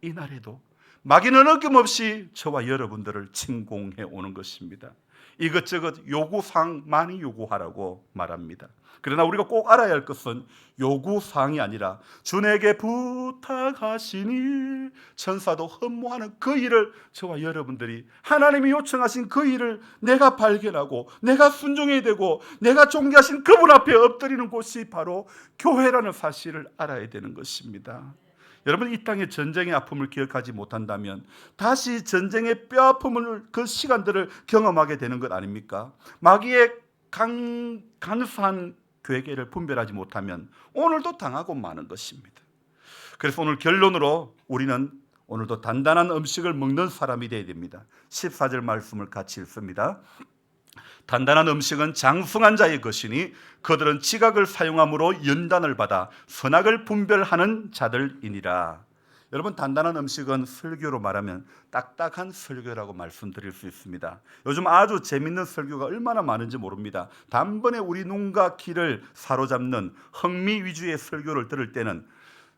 S2: 이날에도 마귀는 어김없이 저와 여러분들을 침공해 오는 것입니다. 이것저것 요구사항 많이 요구하라고 말합니다. 그러나 우리가 꼭 알아야 할 것은 요구사항이 아니라 주 내게 부탁하시니 천사도 흠모하는 그 일을, 저와 여러분들이 하나님이 요청하신 그 일을 내가 발견하고 내가 순종해야 되고 내가 존귀하신 그분 앞에 엎드리는 곳이 바로 교회라는 사실을 알아야 되는 것입니다. 여러분, 이 땅의 전쟁의 아픔을 기억하지 못한다면 다시 전쟁의 뼈아픔을, 그 시간들을 경험하게 되는 것 아닙니까? 마귀의 간사한 괴계를 분별하지 못하면 오늘도 당하고 마는 것입니다. 그래서 오늘 결론으로 우리는 오늘도 단단한 음식을 먹는 사람이 되어야 됩니다. 14절 말씀을 같이 읽습니다. 단단한 음식은 장성한 자의 것이니 그들은 지각을 사용함으로 연단을 받아 선악을 분별하는 자들이니라. 여러분, 단단한 음식은 설교로 말하면 딱딱한 설교라고 말씀드릴 수 있습니다. 요즘 아주 재밌는 설교가 얼마나 많은지 모릅니다. 단번에 우리 눈과 귀를 사로잡는 흥미 위주의 설교를 들을 때는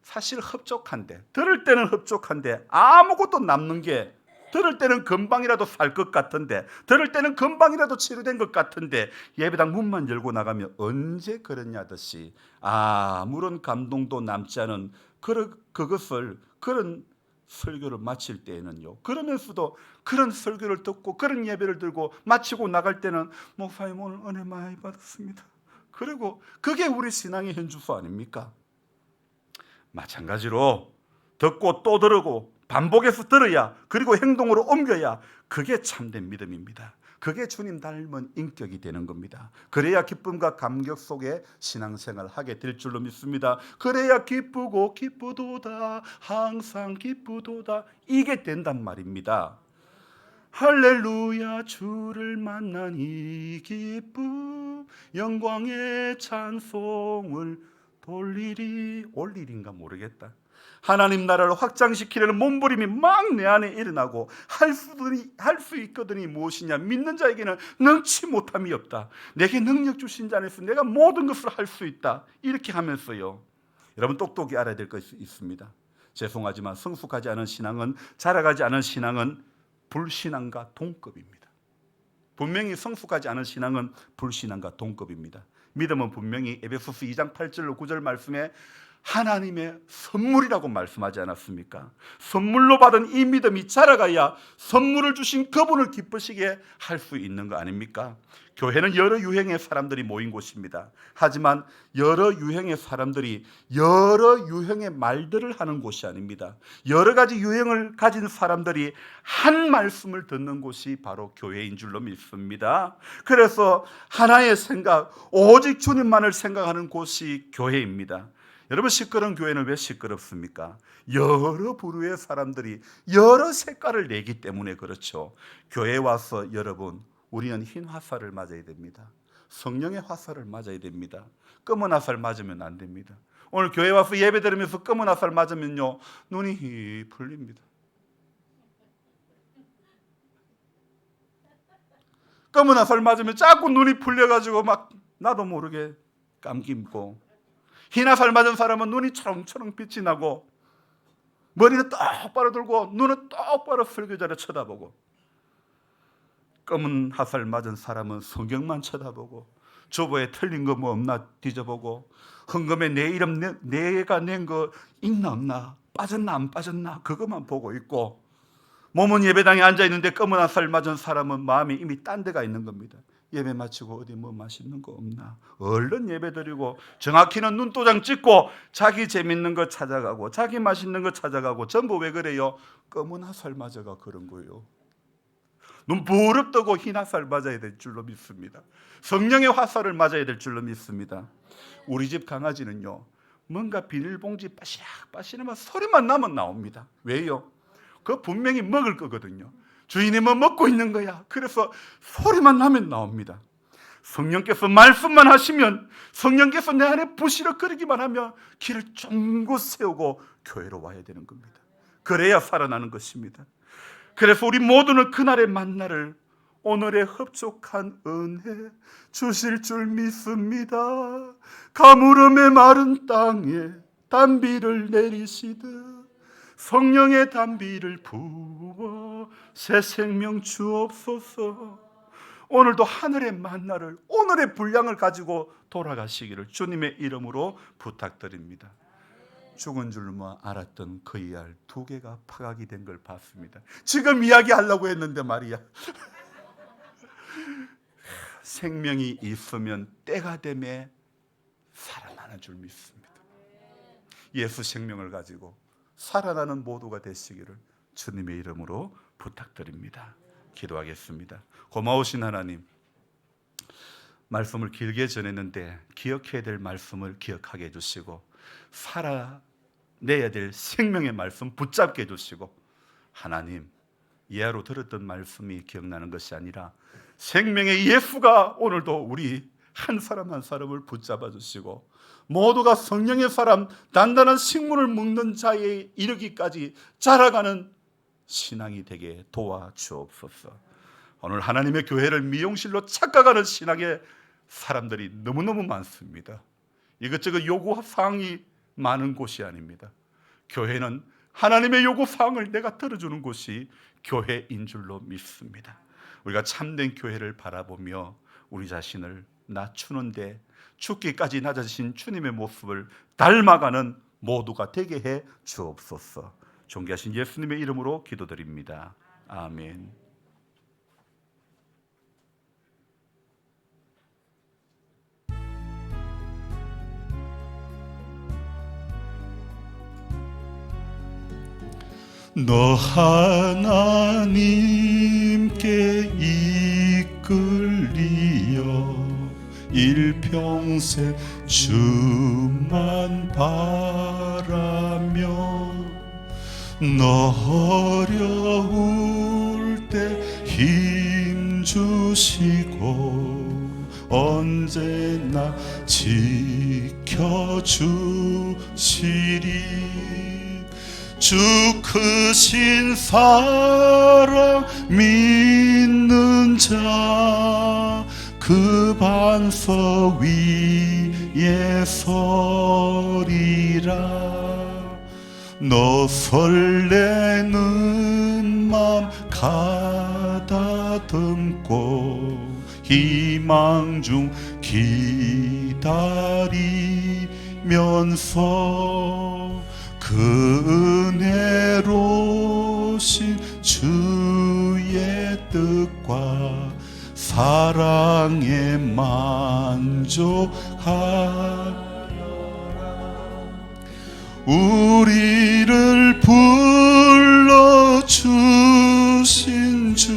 S2: 사실 들을 때는 흡족한데 아무것도 남는 게, 들을 때는 금방이라도 살 것 같은데, 들을 때는 금방이라도 치료된 것 같은데, 예배당 문만 열고 나가면 언제 그랬냐듯이 아무런 감동도 남지 않은 그런 설교를 마칠 때에는요, 그러면서도 그런 설교를 듣고 그런 예배를 들고 마치고 나갈 때는 목사님 오늘 은혜 많이 받았습니다. 그리고 그게 우리 신앙의 현주소 아닙니까? 마찬가지로 듣고 또 들으고 반복해서 들어야, 그리고 행동으로 옮겨야 그게 참된 믿음입니다. 그게 주님 닮은 인격이 되는 겁니다. 그래야 기쁨과 감격 속에 신앙생활을 하게 될 줄로 믿습니다. 그래야 기쁘고 기쁘도다, 항상 기쁘도다, 이게 된단 말입니다. 할렐루야 주를 만난 이 기쁨, 영광의 찬송을 올 일인가 모르겠다. 하나님 나라를 확장시키려는 몸부림이 막 내 안에 일어나고, 할 수 있거든이 무엇이냐, 믿는 자에게는 능치 못함이 없다, 내게 능력 주신 자 안에서 내가 모든 것을 할 수 있다, 이렇게 하면서요, 여러분 똑똑히 알아야 될 것이 있습니다. 죄송하지만 성숙하지 않은 신앙은, 자라가지 않은 신앙은 불신앙과 동급입니다. 분명히 성숙하지 않은 신앙은 불신앙과 동급입니다. 믿음은 분명히 에베소서 2장 8절로 9절 말씀에 하나님의 선물이라고 말씀하지 않았습니까? 선물로 받은 이 믿음이 자라가야 선물을 주신 그분을 기쁘시게 할 수 있는 거 아닙니까? 교회는 여러 유형의 사람들이 모인 곳입니다. 하지만 여러 유형의 사람들이 여러 유형의 말들을 하는 곳이 아닙니다. 여러 가지 유형을 가진 사람들이 한 말씀을 듣는 곳이 바로 교회인 줄로 믿습니다. 그래서 하나의 생각, 오직 주님만을 생각하는 곳이 교회입니다. 여러분, 시끄러운 교회는 왜 시끄럽습니까? 여러 부류의 사람들이 여러 색깔을 내기 때문에 그렇죠. 교회에 와서 여러분, 우리는 흰 화살을 맞아야 됩니다. 성령의 화살을 맞아야 됩니다. 검은 화살 맞으면 안 됩니다. 오늘 교회 와서 예배 드리면서 검은 화살 맞으면요, 눈이 풀립니다. 검은 화살 맞으면 자꾸 눈이 풀려가지고 막 나도 모르게 감김고, 흰 화살 맞은 사람은 눈이 초롱초롱 빛이 나고 머리는 똑바로 들고 눈은 똑바로 설교자를 쳐다보고, 검은 화살 맞은 사람은 성경만 쳐다보고 주보에 틀린 거 뭐 없나 뒤져보고, 헌금에 내 이름 내가 낸 거 있나 없나, 빠졌나 안 빠졌나 그것만 보고 있고, 몸은 예배당에 앉아있는데 검은 화살 맞은 사람은 마음이 이미 딴 데가 있는 겁니다. 예배 마치고 어디 뭐 맛있는 거 없나, 얼른 예배 드리고 정확히는 눈도장 찍고 자기 재밌는 거 찾아가고 자기 맛있는 거 찾아가고, 전부 왜 그래요? 검은 화살 맞아가 그런 거예요. 눈 부릅 뜨고 흰 화살 맞아야 될 줄로 믿습니다. 성령의 화살을 맞아야 될 줄로 믿습니다. 우리 집 강아지는요, 뭔가 비닐봉지 빠시락빠시락만 소리만 나면 나옵니다. 왜요? 그거 분명히 먹을 거거든요. 주인이 뭐 먹고 있는 거야. 그래서 소리만 나면 나옵니다. 성령께서 말씀만 하시면, 성령께서 내 안에 부시럭거리기만 하면 길을 쫑긋 세우고 교회로 와야 되는 겁니다. 그래야 살아나는 것입니다. 그래서 우리 모두는 그날의 만나를 오늘의 흡족한 은혜 주실 줄 믿습니다. 가물음의 마른 땅에 단비를 내리시듯 성령의 단비를 부어 새 생명 주옵소서. 오늘도 하늘의 만나를, 오늘의 분량을 가지고 돌아가시기를 주님의 이름으로 부탁드립니다. 죽은 줄만 알았던 그 알 2개가 파각이 된 걸 봤습니다. 지금 이야기하려고 했는데 말이야. 생명이 있으면 때가 되면 살아나는 줄 믿습니다. 예수 생명을 가지고 살아나는 모두가 되시기를 주님의 이름으로 부탁드립니다. 기도하겠습니다. 고마우신 하나님, 말씀을 길게 전했는데 기억해야 될 말씀을 기억하게 해주시고, 살아내야 될 생명의 말씀 붙잡게 해주시고, 하나님, 이하로 들었던 말씀이 기억나는 것이 아니라 생명의 예수가 오늘도 우리 한 사람 한 사람을 붙잡아 주시고, 모두가 성령의 사람, 단단한 식물을 먹는 자에 이르기까지 자라가는 신앙이 되게 도와주옵소서. 오늘 하나님의 교회를 미용실로 착각하는 신앙의 사람들이 너무너무 많습니다. 이것저것 요구사항이 많은 곳이 아닙니다. 교회는 하나님의 요구사항을 내가 들어주는 곳이 교회인 줄로 믿습니다. 우리가 참된 교회를 바라보며 우리 자신을 낮추는데 죽기까지 낮아지신 주님의 모습을 닮아가는 모두가 되게 해 주옵소서. 존귀하신 예수님의 이름으로 기도드립니다. 아멘. 너 하나님께 이끌리어 일평생 주만 바라며, 너 어려울 때 힘 주시고 언제나 지켜주시리. 주 크신 사랑 믿는 자 그 반석 위에 서리라. 너 설레는 맘 가다듬고 희망 중 기다리리라. 그 은혜로신 주의 뜻과 사랑에 만족하여라. 우리를 불러주신 주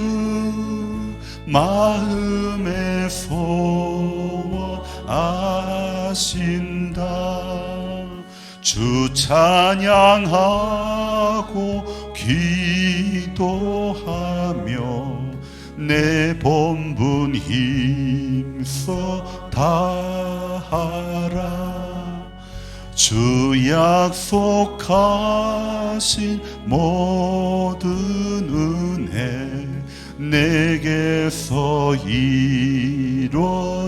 S2: 마음에 소원하신다. 주 찬양하고 기도하며 내 본분 힘써 다하라. 주 약속하신 모든 은혜 내게서 이루어지리라.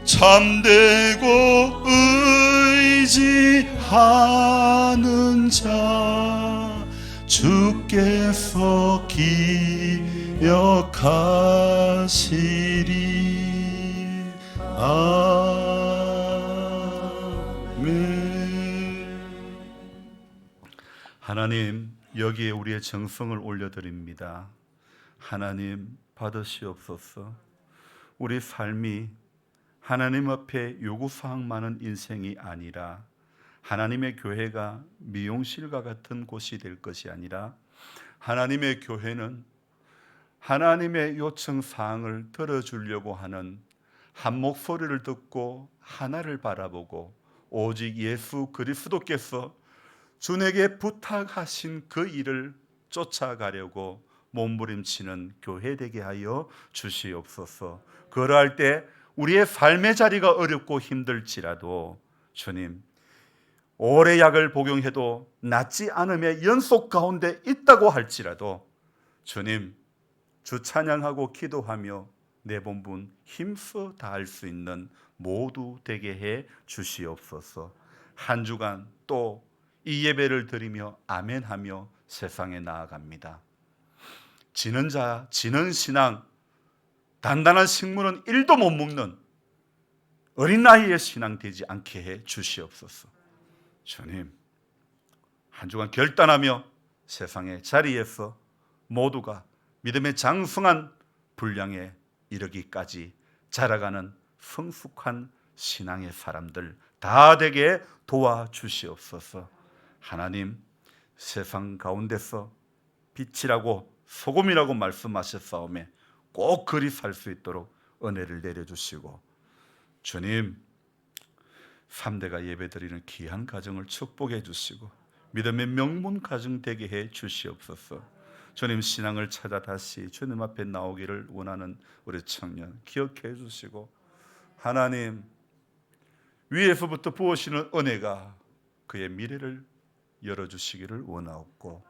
S2: 참되고 의지하는 자 주께서 기억하시리. 아멘. 하나님, 여기에 우리의 정성을 올려드립니다. 하나님, 받으시옵소서. 우리 삶이 하나님 앞에 요구사항 많은 인생이 아니라 하나님의 교회가 미용실과 같은 곳이 될 것이 아니라 하나님의 교회는 하나님의 요청사항을 들어주려고 하는 한 목소리를 듣고 하나를 바라보고 오직 예수 그리스도께서 주에게 부탁하신 그 일을 쫓아가려고 몸부림치는 교회 되게 하여 주시옵소서. 그러할 때 우리의 삶의 자리가 어렵고 힘들지라도 주님, 오래 약을 복용해도 낫지 않음의 연속 가운데 있다고 할지라도 주님, 주 찬양하고 기도하며 내 본분 힘써 다할 수 있는 모두 되게 해 주시옵소서. 한 주간 또 이 예배를 드리며 아멘하며 세상에 나아갑니다. 지는 자, 지는 신앙, 단단한 식물은 1도 못 먹는 어린 나이의 신앙 되지 않게 해 주시옵소서. 주님, 한 주간 결단하며 세상의 자리에서 모두가 믿음의 장성한 분량에 이르기까지 자라가는 성숙한 신앙의 사람들 다 되게 도와주시옵소서. 하나님, 세상 가운데서 빛이라고 소금이라고 말씀하셨사오매 꼭 그리 살 수 있도록 은혜를 내려주시고 주님, 3대가 예배드리는 귀한 가정을 축복해 주시고 믿음의 명문 가정 되게 해 주시옵소서. 주님, 신앙을 찾아 다시 주님 앞에 나오기를 원하는 우리 청년 기억해 주시고 하나님, 위에서부터 부으시는 은혜가 그의 미래를 열어주시기를 원하옵고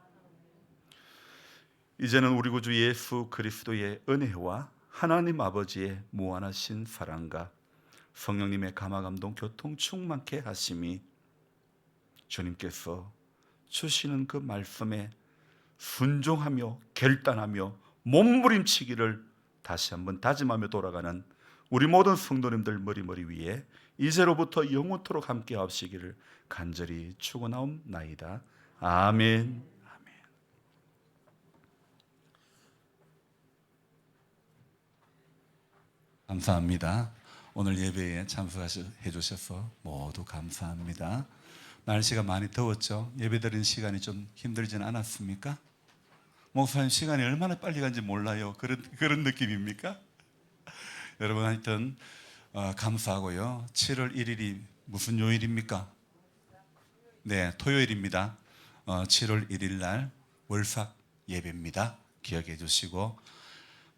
S2: 이제는 우리 구주 예수 그리스도의 은혜와 하나님 아버지의 무한하신 사랑과 성령님의 감화감동 교통 충만케 하심이 주님께서 주시는 그 말씀에 순종하며 결단하며 몸부림치기를 다시 한번 다짐하며 돌아가는 우리 모든 성도님들 머리 위에 이제로부터 영원토록 함께 하시기를 간절히 축원하옵나이다. 아멘. 감사합니다. 오늘 예배에 참석해 주셔서 모두 감사합니다. 날씨가 많이 더웠죠? 예배드리는 시간이 좀 힘들진 않았습니까? 목사님, 시간이 얼마나 빨리 간지 몰라요. 그런 느낌입니까? 여러분, 하여튼 감사하고요. 7월 1일이 무슨 요일입니까? 네, 토요일입니다. 7월 1일 날 월삭 예배입니다. 기억해 주시고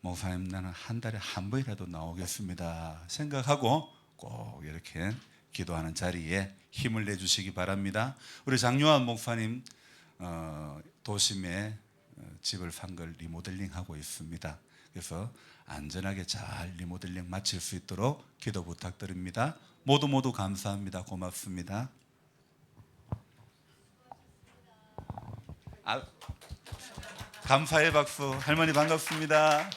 S2: 목사님, 나는 한 달에 한 번이라도 나오겠습니다 생각하고 꼭 이렇게 기도하는 자리에 힘을 내주시기 바랍니다. 우리 장요한 목사님 도심에 집을 산 걸 리모델링하고 있습니다. 그래서 안전하게 잘 리모델링 마칠 수 있도록 기도 부탁드립니다. 모두 감사합니다. 고맙습니다. 감사의 박수. 할머니 반갑습니다.